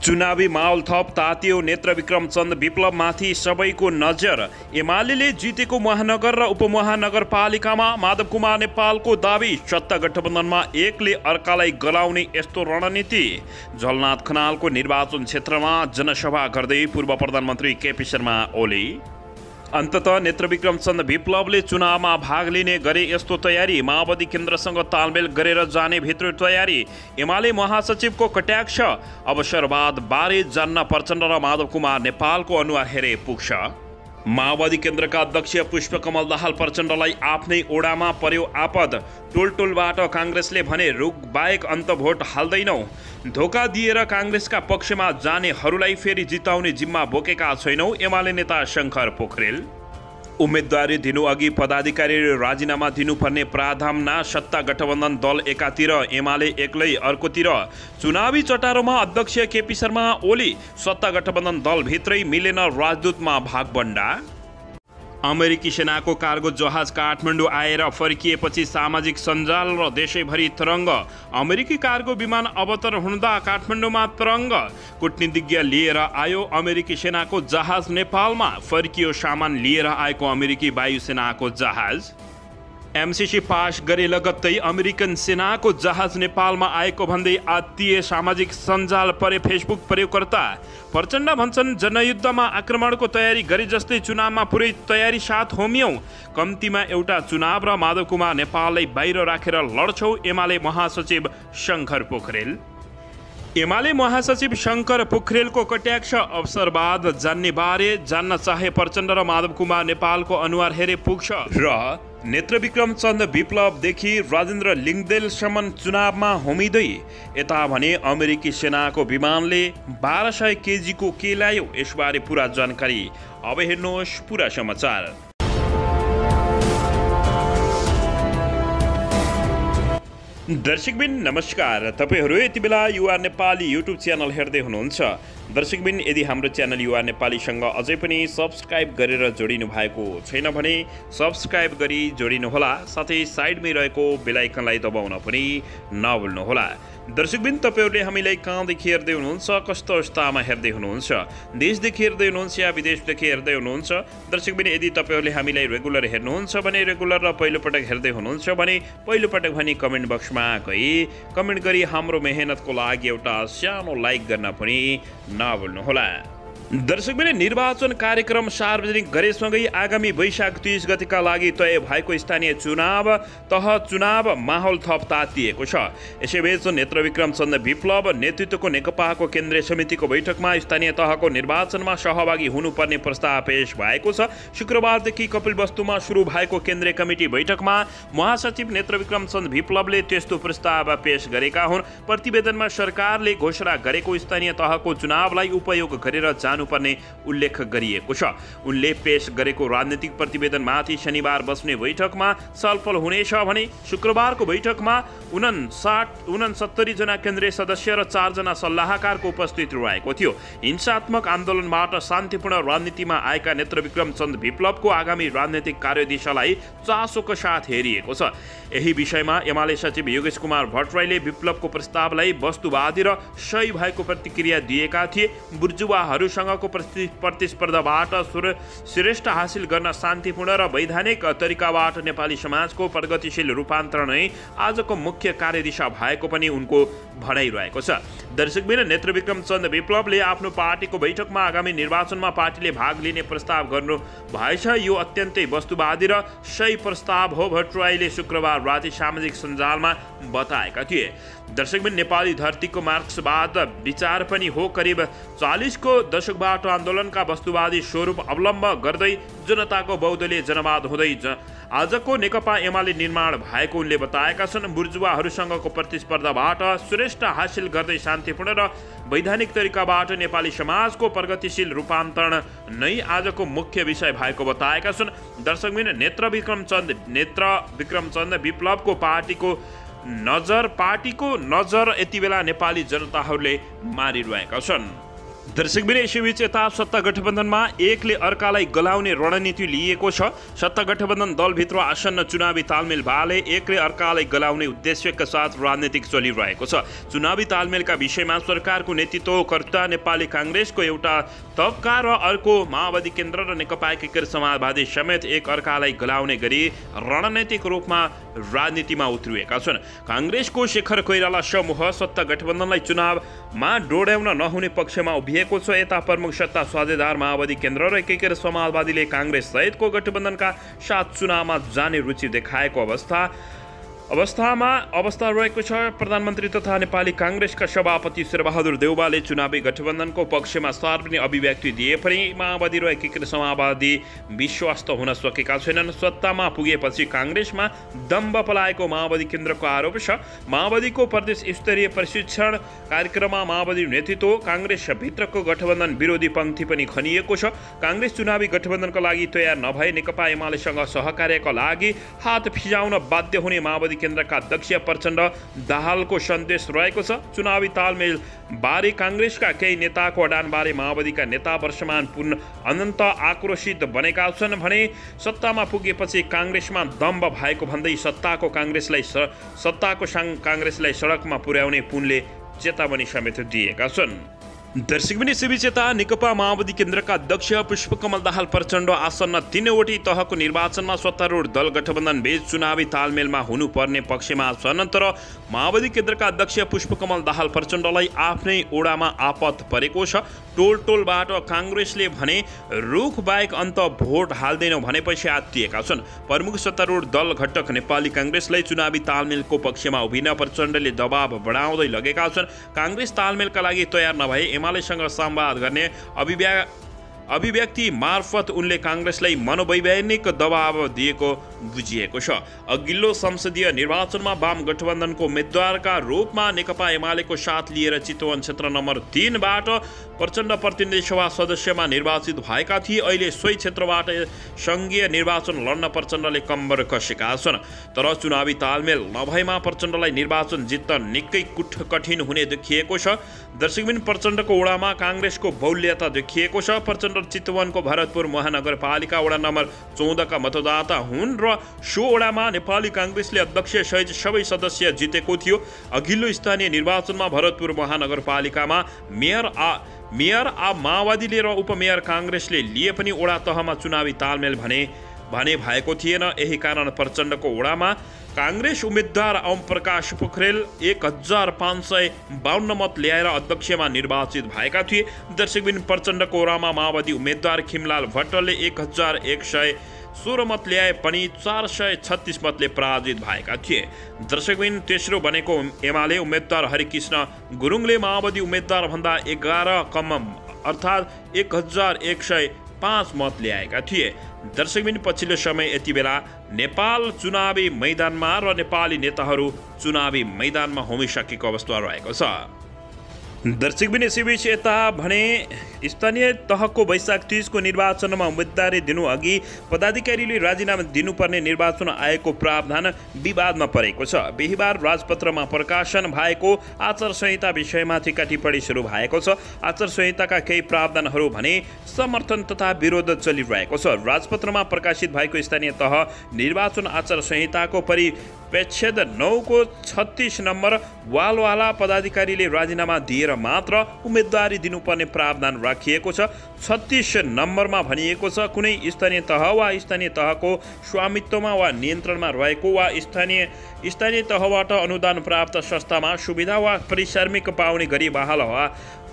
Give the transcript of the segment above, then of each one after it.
चुनावी माहौल थप तातियो। नेत्रविक्रम चन्द विप्लवमाथि सबैको नजर। एमाले जितेको महानगर र उपमहानगरपालिकामा माधव कुमार नेपालको दाबी। सत्ता गठबन्धनमा एकले अर्कालाई गलाउने यस्तो रणनीति। झलनाथ खनालको निर्वाचन क्षेत्रमा जनसभा गर्दै पूर्व प्रधानमन्त्री केपी शर्मा ओली। अन्ततः नेत्रविक्रम चन्द विप्लवले चुनावमा भाग लिने गरे यस्तो तयारी। माओवादी केन्द्रसँग तालमेल गरेर जाने भित्र तयारी। एमाले महासचिवको कटाक्ष। अवसरवाद बारे जान्न प्रचण्ड र माधव कुमार नेपालको अनुहार हेरे पुग्छ। माओवादी केन्द्रका अध्यक्ष पुष्पकमल दाहाल प्रचण्डलाई आफ्नै ओडामा पर्यो आपद। टोलटोलबाट काङ्ग्रेसले भने रुख बाहेक अन्त भोट हाल्दैनौ। धोका दिएर काङ्ग्रेसका पक्षमा जानेहरूलाई फेरि जिताउने जिम्मा बोकेका छैनौ। एमाले नेता शङ्कर पोखरेल। उम्मेदवारी दिनु अघि पदाधिकारी राजीनामा दिनुपर्ने प्रावधान। सत्ता गठबन्धन दल एकातिर, एमाले एक्लै अर्कोतिर। चुनावी चटारोमा अध्यक्ष केपी शर्मा ओली। सत्ता गठबन्धन दलभित्रै मिलेन राजदूतमा भागबण्डा। अमेरिकी सेनाको कार्गो जहाज काठमाडौँ आएर फर्किएपछि सामाजिक सञ्जाल र देशैभरि तरङ्ग। अमेरिकी कार्गो विमान अवतरण हुँदा काठमाडौँमा तरङ्ग। कूटनीतिज्ञ लिएर आयो अमेरिकी सेनाको जहाज नेपालमा। फर्कियो सामान लिएर आएको अमेरिकी वायुसेनाको जहाज। एमसीसी पास गरे लगत्तै अमेरिकन सेनाको जहाज नेपालमा आएको भन्दै आत्तीय सामाजिक सञ्जाल परे फेसबुक प्रयोगकर्ता। प्रचण्ड भन्छन् जनयुद्धमा आक्रमणको तयारी गरे जस्तै चुनावमा पुरै तयारी साथ होमियौँ। कम्तीमा एउटा चुनाव र माधव कुमार नेपाललाई बाहिर राखेर लड्छौ। एमाले महासचिव शङ्कर पोखरेल। एमाले महासचिव शङ्कर पोखरेलको कटाक्ष। अवसरवाद जान्ने बारे जान्न चाहे प्रचण्ड र माधव कुमार नेपालको अनुहार हेरे पुग्छ। र नेत्रविक्रम चन्द विप्लवदेखि राजेन्द्र लिङ्गदेलसम्म चुनावमा होमिँदै यता भने अमेरिकी सेनाको विमानले 1200 केजीको के ल्यायो। यसबारे पुरा जानकारी अब हेर्नुहोस् पुरा समाचार। दर्शकबिन नमस्कार। तपाईहरू यति बेला युआर नेपाली युट्युब च्यानल हेर्दै हुनुहुन्छ। दर्शकबिन यदि हाम्रो च्यानल युआर नेपालीसँग अझै पनि सब्सक्राइब गरेर जोडिनु भएको छैन भने सब्सक्राइब गरी जोडिनुहोला। साथै साइडमै रहेको बेल आइकनलाई दबाउन पनि नभुल्नुहोला। दर्शकबिन तपाईहरूले हामीलाई कहाँदेखि हेर्दै हुनुहुन्छ, कस्तो अवस्थामा हेर्दै हुनुहुन्छ, देशदेखि हेर्दै हुनुहुन्छ या विदेशदेखि हेर्दै हुनुहुन्छ। दर्शकबिन यदि तपाईँहरूले हामीलाई रेगुलर हेर्नुहुन्छ भने रेगुलर र पहिलोपटक हेर्दै हुनुहुन्छ भने पहिलोपटक भने कमेन्ट बक्समा गई कमेन्ट गरी हाम्रो मेहनतको लागि एउटा सानो लाइक गर्न पनि नभुल्नुहोला। दर्शकबिन निर्वाचन कार्यक्रम सार्वजनिक गरेसँगै आगामी वैशाख 30 गतिका लागि तय भएको स्थानीय चुनाव माहौल थप तातिएको छ। यसैबीच नेत्रविक्रम चन्द विप्लव नेतृत्वको नेकपाको केन्द्रीय समितिको बैठकमा स्थानीय तहको निर्वाचनमा सहभागी हुनुपर्ने प्रस्ताव पेश भएको छ। शुक्रबारदेखि कपिलवस्तुमा सुरु भएको केन्द्रीय कमिटी बैठकमा महासचिव नेत्रविक्रम चन्द विप्लवले त्यस्तो प्रस्ताव पेश गरेका हुन्। प्रतिवेदनमा सरकारले घोषणा गरेको स्थानीय तहको चुनावलाई उपयोग गरेर पर्ने उल्लेख गरिएको छ। उनले पेश गरेको राजनीतिक प्रतिवेदनमाथि शनिबार बस्ने बैठकमा छलफल हुनेछ भने शुक्रबारको बैठकमा 69 जना केन्द्रीय सदस्य र 4 जना सल्लाहकारको उपस्थिति रहेको थियो। हिंसात्मक आन्दोलनबाट शान्तिपूर्ण राजनीतिमा आएका नेत्रविक्रम चन्द विप्लवको आगामी राजनीतिक कार्यदिशालाई चासोको साथ हेरिएको छ। यही विषयमा एमाले सचिव योगेश कुमार भट्टराईले विप्लवको प्रस्तावलाई वस्तुवादी र सही भएको प्रतिक्रिया दिएका थिए। बुर्जुवाहरूसँगको प्रतिस्पर्धाबाट श्रेष्ठ हासिल गर्न शान्तिपूर्ण र वैधानिक तरिकाबाट नेपाली समाजको प्रगतिशील रूपान्तरण नै आजको मुख्य कार्यदिशा भएको पनि उनको भनाइरहेको छ। दर्शकबिन नेत्रविक्रम चन्द विप्लवले आफ्नो पार्टीको बैठकमा आगामी निर्वाचनमा पार्टीले भाग लिने प्रस्ताव गर्नु भएछ। यो अत्यन्तै वस्तुवादी र सही प्रस्ताव हो, भट्टराईले शुक्रबार राति सामाजिक सञ्जालमा बताएका थिए। दर्शकबिन नेपाली धरतीको मार्क्सवाद विचार पनि हो। करिब 40 को दशकबाट आन्दोलनका वस्तुवादी स्वरूप अवलम्ब गर्दै जनताको बहुदलीय जनवाद हुँदै आजको नेकपा एमाले निर्माण भएको उनले बताएका छन्। बुर्जुवाहरूसँगको प्रतिस्पर्धाबाट श्रेष्ठ हासिल गर्दै शान्तिपूर्ण र वैधानिक तरिकाबाट नेपाली समाजको प्रगतिशील रूपान्तरण नै आजको मुख्य विषय भएको बताएका छन्। दर्शकबिन नेत्रविक्रम चन्द विप्लवको पार्टीको नजर यति बेला नेपाली जनताहरूले मारिरहेका छन्। दर्शकबिन यसैबीच यता सत्ता गठबन्धनमा एकले अर्कालाई गलाउने रणनीति लिएको छ। सत्ता गठबन्धन दलभित्र आसन्न चुनावी तालमेल भएले एकले अर्कालाई गलाउने उद्देश्यका साथ राजनीतिक चलिरहेको छ। चुनावी तालमेलका विषयमा सरकारको नेतृत्वकर्ता नेपाली काङ्ग्रेसको एउटा तबका र अर्को माओवादी केन्द्र र नेकपा एकीकृत समाजवादी समेत एक अर्कालाई गलाउने गरी रणनीतिक रूपमा राजनीतिमा उत्रिएका छन्। काङ्ग्रेसको शेखर कोइराला समूह सत्ता गठबन्धनलाई चुनावमा डोर्याउन नहुने पक्षमा उभिएको छ। यता प्रमुख सत्ता साझेदार माओवादी केन्द्र र एकीकृत समाजवादीले काङ्ग्रेस सहितको गठबन्धनका साथ चुनावमा जाने रुचि देखाएको अवस्था रहेको छ। प्रधानमन्त्री तथा नेपाली काङ्ग्रेसका सभापति शेरबहादुर देउवाले चुनावी गठबन्धनको पक्षमा सार्वजनिक अभिव्यक्ति दिए पनि माओवादी र एकीकृत समाजवादी विश्वस्त हुन सकेका छैनन्। सत्तामा पुगेपछि काङ्ग्रेसमा दम्ब पलाएको माओवादी केन्द्रको आरोप छ। माओवादीको प्रदेश स्तरीय प्रशिक्षण कार्यक्रममा माओवादी नेतृत्व काङ्ग्रेस भित्रको गठबन्धन विरोधी पङ्क्ति पनि खनिएको छ। काङ्ग्रेस चुनावी गठबन्धनका लागि तयार नभए नेकपा एमालेसँग सहकार्यका लागि हात फिजाउन बाध्य हुने माओवादी केन्द्रका अध्यक्ष प्रचण्ड दाहालको सन्देश रहेको छ। चुनावी तालमेल बारे काङ्ग्रेसका केही नेताको अडानबारे माओवादीका नेता वर्षमान पुन अनन्त आक्रोशित बनेका छन् भने सत्तामा पुगेपछि काङ्ग्रेसमा दम्ब भएको भन्दै सत्ताको काङ्ग्रेसलाई सडकमा पुर्याउने पुनले चेतावनी समेत दिएका छन्। दर्शकबिन यसैबीच यता नेकपा माओवादी केन्द्रका अध्यक्ष पुष्पकमल दाहाल प्रचण्ड आसन्न 3वटै तहको निर्वाचनमा सत्तारूढ दल गठबन्धन बीच चुनावी तालमेलमा हुनुपर्ने पक्षमा छन्। तर माओवादी केन्द्रका अध्यक्ष पुष्पकमल दाहाल प्रचण्डलाई आफ्नै ओडामा आपत परेको छ। टोलबाट काङ्ग्रेसले भने रुख बाहेक अन्त भोट हाल्दैनौ भनेपछि आत्तिएका छन्। प्रमुख सत्तारूढ दल घटक नेपाली काङ्ग्रेसलाई चुनावी तालमेलको पक्षमा उभिन प्रचण्डले दबाव बढाउँदै लगेका छन्। काङ्ग्रेस तालमेलका लागि तयार नभए एमालेसँग संवाद गर्ने अभिव्यक्ति मार्फत उनले काङ्ग्रेसलाई मनोवैज्ञानिक दबाव दिएको बुझिएको छ। अघिल्लो संसदीय निर्वाचनमा वाम गठबन्धनको उम्मेद्वारका रूपमा नेकपा एमालेको साथ लिएर चितवन क्षेत्र नम्बर 3बाट प्रचण्ड प्रतिनिधि सभा सदस्यमा निर्वाचित भएका थिए। अहिले सोही क्षेत्रबाट सङ्घीय निर्वाचन लड्न प्रचण्डले कम्बर कसेका छन्। तर चुनावी तालमेल नभएमा प्रचण्डलाई निर्वाचन जित्न निकै कठिन हुने देखिएको छ। दर्शकबिन प्रचण्डको ओडामा काङ्ग्रेसको बहुल्यता देखिएको छ। प्रचण्ड चितवनको भरतपुर महानगरपालिका वडा नम्बर 14 का मतदाता हुन् र सो ओडामा नेपाली काङ्ग्रेसले अध्यक्ष सहित सबै सदस्य जितेको थियो। अघिल्लो स्थानीय निर्वाचनमा भरतपुर महानगरपालिकामा मेयर माओवादीले र उपमेयर काङ्ग्रेसले लिए पनि ओडा तहमा चुनावी तालमेल भने भएको थिएन। यही कारण प्रचण्डको ओडामा काङ्ग्रेस उम्मेद्वार ओम प्रकाश पोखरेल 1552 मत ल्याएर अध्यक्षमा निर्वाचित भएका थिए। दर्शकबिन प्रचण्डको ओडामा माओवादी उम्मेद्वार खिमलाल भट्टले 1116 मत ल्याए पनि 436 मतले पराजित भएका थिए। दर्शकबिन तेस्रो बनेको एमाले उम्मेद्वार हरिकृष्ण गुरुङले माओवादी उम्मेद्वार भन्दा 11 कम अर्थात् 1105 मत ल्याएका थिए। दर्शकबिन पछिल्लो समय यति बेला नेपाल चुनावी मैदानमा र नेपाली नेताहरू चुनावी मैदानमा होमिसकेको अवस्था रहेको छ। दर्शकबिन यसैबीच यता भने स्थानीय तहको वैशाख 30 को निर्वाचनमा उम्मेदवारी दिनु अघि पदाधिकारीले राजीनामा दिनुपर्ने निर्वाचन आयोगको प्रावधान विवादमा परेको छ। बिहिबार राजपत्रमा प्रकाशन भएको आचार संहिता विषयमाथि टिप्पणी सुरु भएको छ। आचार संहिताका केही प्रावधानहरू भने समर्थन तथा विरोध चलिरहेको छ। राजपत्रमा प्रकाशित भएको स्थानीय तह निर्वाचन आचार संहिताको परिच्छेद 9 को 36 नम्बर वालवाला पदाधिकारीले राजीनामा दिएर मात्र उम्मेदवारी दिनुपर्ने प्रावधान राखिएको छ। 36 नम्बरमा भनिएको छ कुनै स्थानीय तह वा स्थानीय तहको स्वामित्वमा वा नियन्त्रणमा रहेको वा स्थानीय तहबाट अनुदान प्राप्त संस्थामा सुविधा वा परिश्रमिक पाउने गरी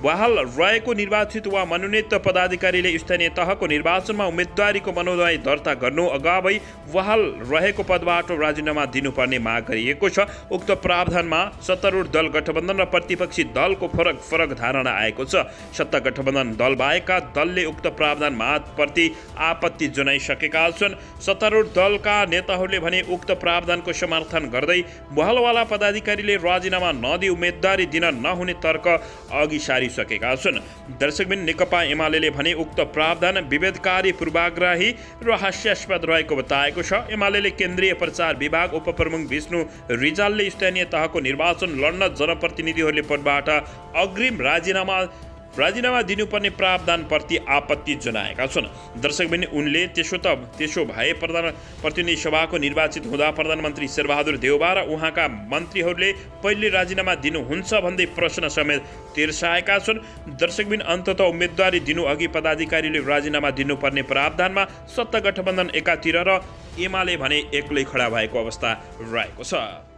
बहाल रहेको निर्वाचित वा मनोनित पदाधिकारीले स्थानीय तहको निर्वाचनमा उम्मेदवारीको मनोनयन दर्ता गर्नु अगावै बहाल रहेको पदबाट राजीनामा दिनुपर्ने माग गरिएको छ। उक्त प्रावधानमा सत्तारूढ दल गठबन्धन र प्रतिपक्षी दलको फरक धारणा आएको छ। सत्ता गठबन्धन दल बाहेकका दलले उक्त प्रावधानप्रति आपत्ति जनाइसकेका छन्। सत्तारूढ दलका नेताहरूले भने उक्त प्रावधानको समर्थन गर्दै बहलवाला पदाधिकारीले राजीनामा नदिई उम्मेदवारी दिन नहुने तर्क अघि सारिसकेका छन्। दर्शकबिन नेकपा एमाले भने उक्त प्रावधान विभेदकारी पूर्वाग्रही र हास्यास्पद रहेको बताएको छ। एमाले केन्द्रीय प्रचार विभाग उपप्रमुख विष्णु रिजालले स्थानीय तहको निर्वाचन लड्न जनप्रतिनिधिहरूले पदबाट अग्रिम राजीनामा राजीनामा दिनुपर्ने प्रावधानप्रति आपत्ति जनाएका छन्। दर्शकबिन उनले त्यसो भए प्रतिनिधि सभाको निर्वाचित हुँदा प्रधानमन्त्री शेरबहादुर देउबा र उहाँका मन्त्रीहरूले पहिले राजीनामा दिनुहुन्छ भन्दै प्रश्न समेत तिर्साएका छन्। दर्शकबिन अन्ततः उम्मेदवारी दिनु अघि पदाधिकारीले राजीनामा दिनुपर्ने प्रावधानमा सत्ता गठबन्धन एकातिर र एमाले भने एक्लै खडा भएको अवस्था रहेको छ।